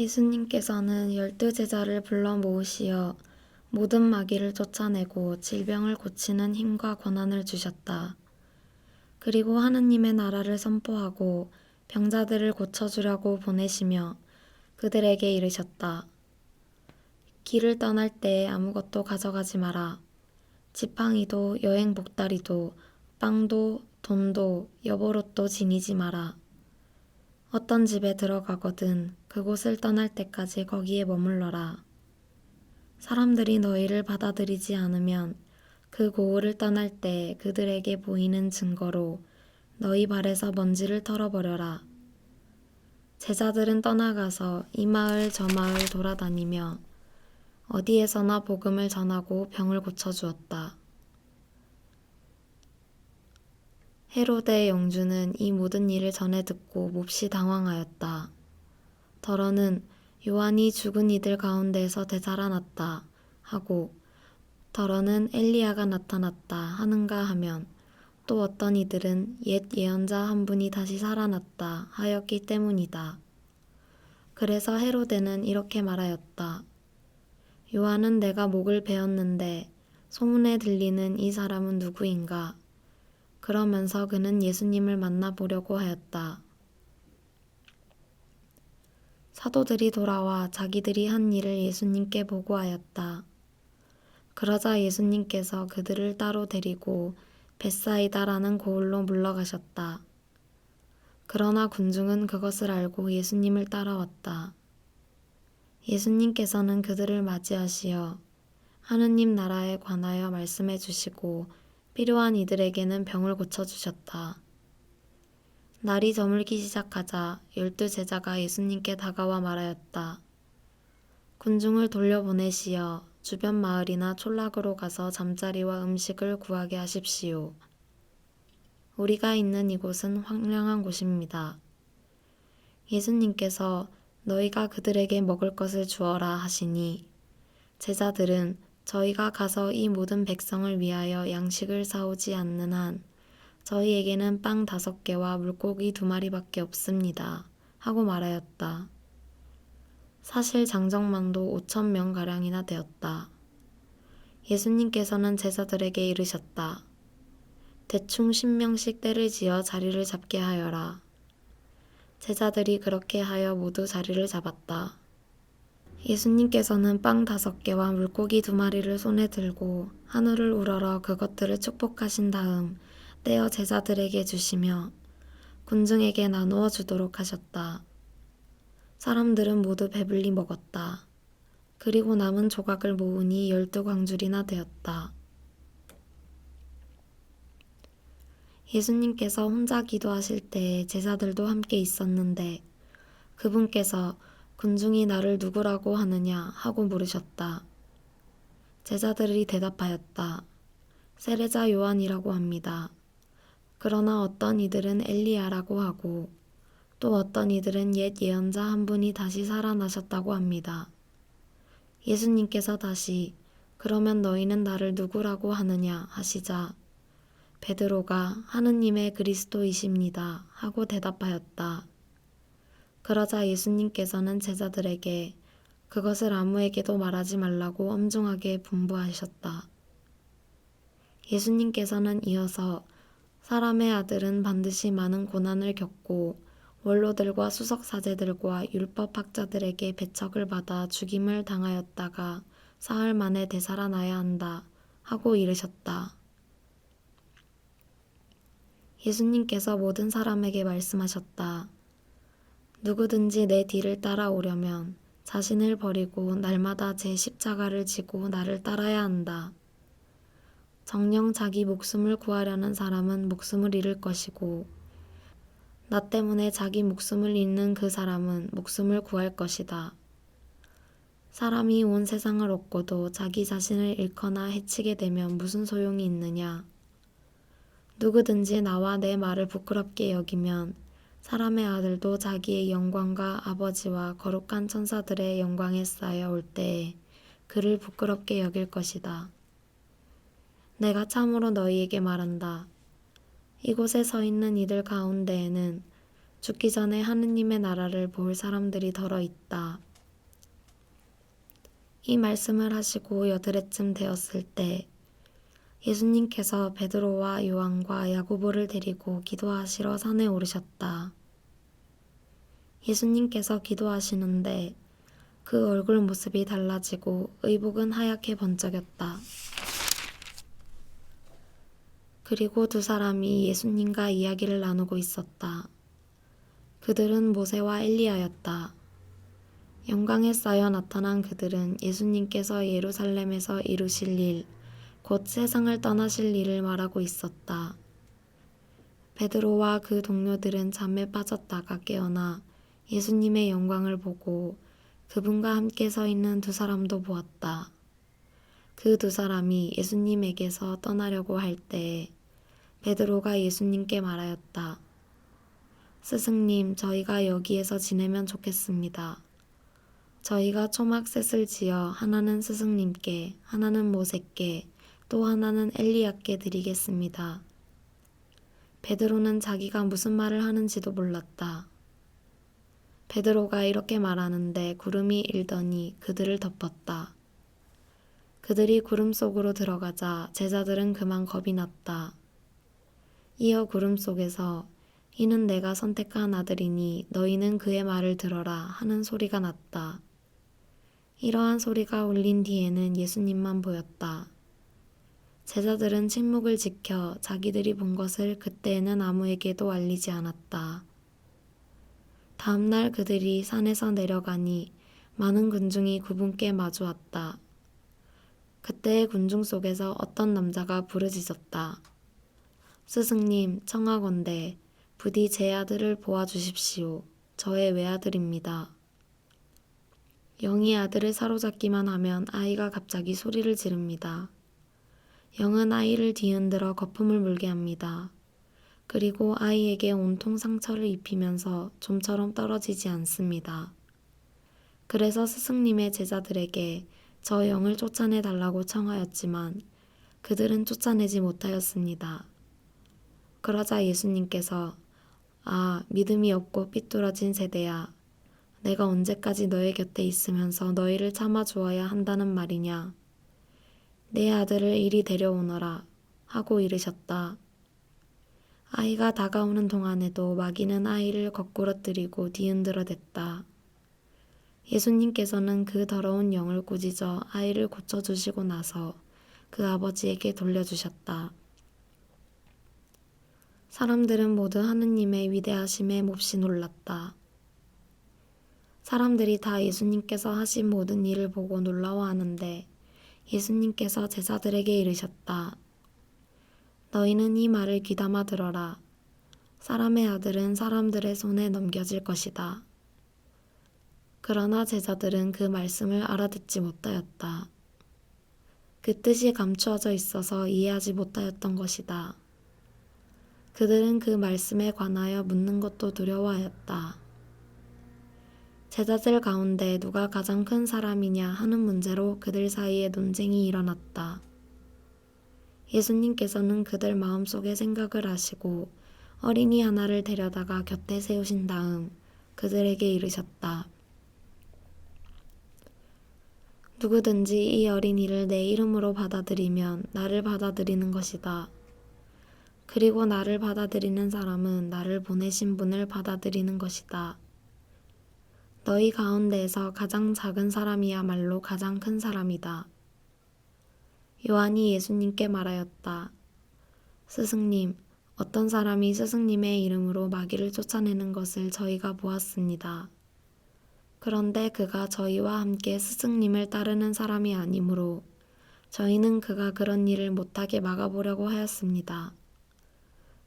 예수님께서는 12제자를 불러 모으시어 모든 마귀를 쫓아내고 질병을 고치는 힘과 권한을 주셨다. 그리고 하느님의 나라를 선포하고 병자들을 고쳐주려고 보내시며 그들에게 이르셨다. 길을 떠날 때에 아무것도 가져가지 마라. 지팡이도 여행 복다리도 빵도 돈도 여보롯도 지니지 마라. 어떤 집에 들어가거든 그곳을 떠날 때까지 거기에 머물러라. 사람들이 너희를 받아들이지 않으면 그 고을을 떠날 때 그들에게 보이는 증거로 너희 발에서 먼지를 털어버려라. 제자들은 떠나가서 이 마을 저 마을 돌아다니며 어디에서나 복음을 전하고 병을 고쳐주었다. 헤로데 영주는 이 모든 일을 전해 듣고 몹시 당황하였다. 더러는 요한이 죽은 이들 가운데에서 되살아났다 하고 더러는 엘리야가 나타났다 하는가 하면 또 어떤 이들은 옛 예언자 한 분이 다시 살아났다 하였기 때문이다. 그래서 헤로데는 이렇게 말하였다. 요한은 내가 목을 베었는데 소문에 들리는 이 사람은 누구인가? 그러면서 그는 예수님을 만나보려고 하였다. 사도들이 돌아와 자기들이 한 일을 예수님께 보고하였다. 그러자 예수님께서 그들을 따로 데리고 벳사이다라는 고을로 물러가셨다. 그러나 군중은 그것을 알고 예수님을 따라왔다. 예수님께서는 그들을 맞이하시어 하느님 나라에 관하여 말씀해 주시고 필요한 이들에게는 병을 고쳐주셨다. 날이 저물기 시작하자 12제자가 예수님께 다가와 말하였다. 군중을 돌려보내시어 주변 마을이나 촌락으로 가서 잠자리와 음식을 구하게 하십시오. 우리가 있는 이곳은 황량한 곳입니다. 예수님께서 너희가 그들에게 먹을 것을 주어라 하시니 제자들은 저희가 가서 이 모든 백성을 위하여 양식을 사오지 않는 한 저희에게는 빵 5개와 물고기 2마리밖에 없습니다. 하고 말하였다. 사실 장정만도 5,000명가량이나 되었다. 예수님께서는 제자들에게 이르셨다. 대충 10명씩 떼를 지어 자리를 잡게 하여라. 제자들이 그렇게 하여 모두 자리를 잡았다. 예수님께서는 빵 5개와 물고기 2마리를 손에 들고 하늘을 우러러 그것들을 축복하신 다음 떼어 제자들에게 주시며 군중에게 나누어 주도록 하셨다. 사람들은 모두 배불리 먹었다. 그리고 남은 조각을 모으니 12광줄이나 되었다. 예수님께서 혼자 기도하실 때 제자들도 함께 있었는데 그분께서 군중이 나를 누구라고 하느냐 하고 물으셨다. 제자들이 대답하였다. 세례자 요한이라고 합니다. 그러나 어떤 이들은 엘리야라고 하고 또 어떤 이들은 옛 예언자 한 분이 다시 살아나셨다고 합니다. 예수님께서 다시 그러면 너희는 나를 누구라고 하느냐 하시자 베드로가 하느님의 그리스도이십니다 하고 대답하였다. 그러자 예수님께서는 제자들에게 그것을 아무에게도 말하지 말라고 엄중하게 분부하셨다. 예수님께서는 이어서 사람의 아들은 반드시 많은 고난을 겪고 원로들과 수석사제들과 율법학자들에게 배척을 받아 죽임을 당하였다가 사흘 만에 되살아나야 한다 하고 이르셨다. 예수님께서 모든 사람에게 말씀하셨다. 누구든지 내 뒤를 따라오려면 자신을 버리고 날마다 제 십자가를 지고 나를 따라야 한다. 정녕 자기 목숨을 구하려는 사람은 목숨을 잃을 것이고 나 때문에 자기 목숨을 잃는 그 사람은 목숨을 구할 것이다. 사람이 온 세상을 얻고도 자기 자신을 잃거나 해치게 되면 무슨 소용이 있느냐. 누구든지 나와 내 말을 부끄럽게 여기면 사람의 아들도 자기의 영광과 아버지와 거룩한 천사들의 영광에 쌓여 올 때에 그를 부끄럽게 여길 것이다. 내가 참으로 너희에게 말한다. 이곳에 서 있는 이들 가운데에는 죽기 전에 하느님의 나라를 볼 사람들이 덜어 있다. 이 말씀을 하시고 여드레쯤 되었을 때 예수님께서 베드로와 요한과 야고보를 데리고 기도하시러 산에 오르셨다. 예수님께서 기도하시는데 그 얼굴 모습이 달라지고 의복은 하얗게 번쩍였다. 그리고 두 사람이 예수님과 이야기를 나누고 있었다. 그들은 모세와 엘리야였다. 영광에 쌓여 나타난 그들은 예수님께서 예루살렘에서 이루실 일, 곧 세상을 떠나실 일을 말하고 있었다. 베드로와 그 동료들은 잠에 빠졌다가 깨어나 예수님의 영광을 보고 그분과 함께 서 있는 두 사람도 보았다. 그 두 사람이 예수님에게서 떠나려고 할 때에 베드로가 예수님께 말하였다. 스승님, 저희가 여기에서 지내면 좋겠습니다. 저희가 초막셋을 지어 하나는 스승님께, 하나는 모세께, 또 하나는 엘리야께 드리겠습니다. 베드로는 자기가 무슨 말을 하는지도 몰랐다. 베드로가 이렇게 말하는데 구름이 일더니 그들을 덮었다. 그들이 구름 속으로 들어가자 제자들은 그만 겁이 났다. 이어 구름 속에서 이는 내가 선택한 아들이니 너희는 그의 말을 들어라 하는 소리가 났다. 이러한 소리가 울린 뒤에는 예수님만 보였다. 제자들은 침묵을 지켜 자기들이 본 것을 그때에는 아무에게도 알리지 않았다. 다음 날 그들이 산에서 내려가니 많은 군중이 그분께 마주왔다. 그때의 군중 속에서 어떤 남자가 부르짖었다. 스승님, 청하건대 부디 제 아들을 보아주십시오. 저의 외아들입니다. 영이 아들을 사로잡기만 하면 아이가 갑자기 소리를 지릅니다. 영은 아이를 뒤흔들어 거품을 물게 합니다. 그리고 아이에게 온통 상처를 입히면서 좀처럼 떨어지지 않습니다. 그래서 스승님의 제자들에게 저 영을 쫓아내 달라고 청하였지만 그들은 쫓아내지 못하였습니다. 그러자 예수님께서 믿음이 없고 삐뚤어진 세대야. 내가 언제까지 너의 곁에 있으면서 너희를 참아주어야 한다는 말이냐. 내 아들을 이리 데려오너라 하고 이르셨다. 아이가 다가오는 동안에도 마귀는 아이를 거꾸러뜨리고 뒤흔들어 댔다. 예수님께서는 그 더러운 영을 꾸짖어 아이를 고쳐주시고 나서 그 아버지에게 돌려주셨다. 사람들은 모두 하느님의 위대하심에 몹시 놀랐다. 사람들이 다 예수님께서 하신 모든 일을 보고 놀라워하는데 예수님께서 제자들에게 이르셨다. 너희는 이 말을 귀담아 들어라. 사람의 아들은 사람들의 손에 넘겨질 것이다. 그러나 제자들은 그 말씀을 알아듣지 못하였다. 그 뜻이 감추어져 있어서 이해하지 못하였던 것이다. 그들은 그 말씀에 관하여 묻는 것도 두려워하였다. 제자들 가운데 누가 가장 큰 사람이냐 하는 문제로 그들 사이에 논쟁이 일어났다. 예수님께서는 그들 마음속의 생각을 아시고 어린이 하나를 데려다가 곁에 세우신 다음 그들에게 이르셨다. 누구든지 이 어린이를 내 이름으로 받아들이면 나를 받아들이는 것이다. 그리고 나를 받아들이는 사람은 나를 보내신 분을 받아들이는 것이다. 너희 가운데에서 가장 작은 사람이야말로 가장 큰 사람이다. 요한이 예수님께 말하였다. 스승님, 어떤 사람이 스승님의 이름으로 마귀를 쫓아내는 것을 저희가 보았습니다. 그런데 그가 저희와 함께 스승님을 따르는 사람이 아니므로 저희는 그가 그런 일을 못하게 막아보려고 하였습니다.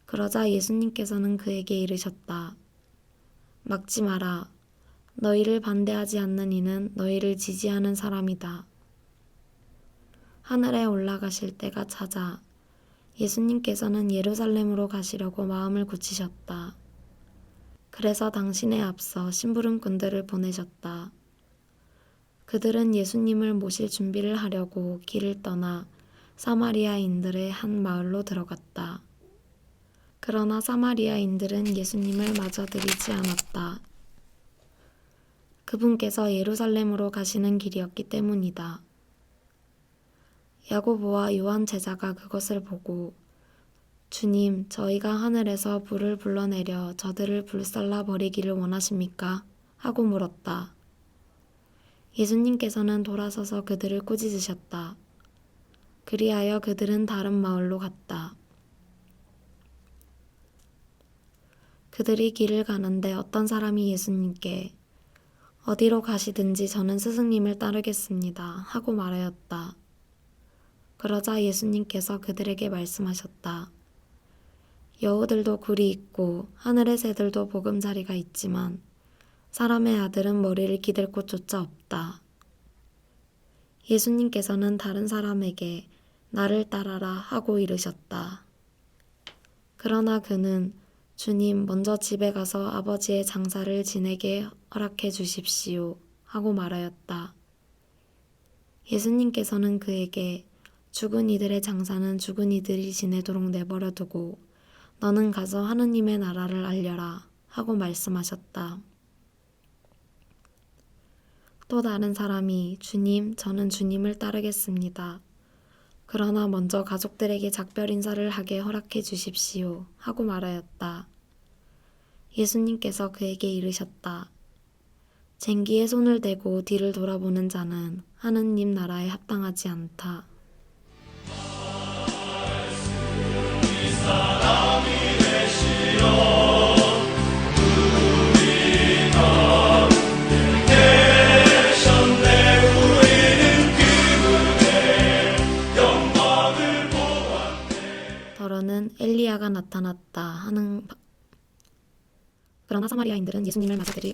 그러자 예수님께서는 그에게 이르셨다. 막지 마라. 너희를 반대하지 않는 이는 너희를 지지하는 사람이다. 하늘에 올라가실 때가 찾아 예수님께서는 예루살렘으로 가시려고 마음을 굳히셨다. 그래서 당신에 앞서 심부름꾼들을 보내셨다. 그들은 예수님을 모실 준비를 하려고 길을 떠나 사마리아인들의 한 마을로 들어갔다. 그러나 사마리아인들은 예수님을 맞아들이지 않았다. 그분께서 예루살렘으로 가시는 길이었기 때문이다. 야고보와 요한 제자가 그것을 보고 주님, 저희가 하늘에서 불을 불러내려 저들을 불살라 버리기를 원하십니까? 하고 물었다. 예수님께서는 돌아서서 그들을 꾸짖으셨다. 그리하여 그들은 다른 마을로 갔다. 그들이 길을 가는데 어떤 사람이 예수님께 어디로 가시든지 저는 스승님을 따르겠습니다. 하고 말하였다. 그러자 예수님께서 그들에게 말씀하셨다. 여우들도 굴이 있고 하늘의 새들도 보금자리가 있지만 사람의 아들은 머리를 기댈 곳조차 없다. 예수님께서는 다른 사람에게 나를 따라라 하고 이르셨다. 그러나 그는 주님, 먼저 집에 가서 아버지의 장사를 지내게 허락해 주십시오 하고 말하였다. 예수님께서는 그에게 죽은 이들의 장사는 죽은 이들이 지내도록 내버려 두고 너는 가서 하느님의 나라를 알려라 하고 말씀하셨다. 또 다른 사람이 주님, 저는 주님을 따르겠습니다. 그러나 먼저 가족들에게 작별 인사를 하게 허락해 주십시오 하고 말하였다. 예수님께서 그에게 이르셨다. 쟁기에 손을 대고 뒤를 돌아보는 자는 하느님 나라에 합당하지 않다. 더러는 엘리야가 나타났다 하는 그러나 사마리아인들은 예수님을 맞아들일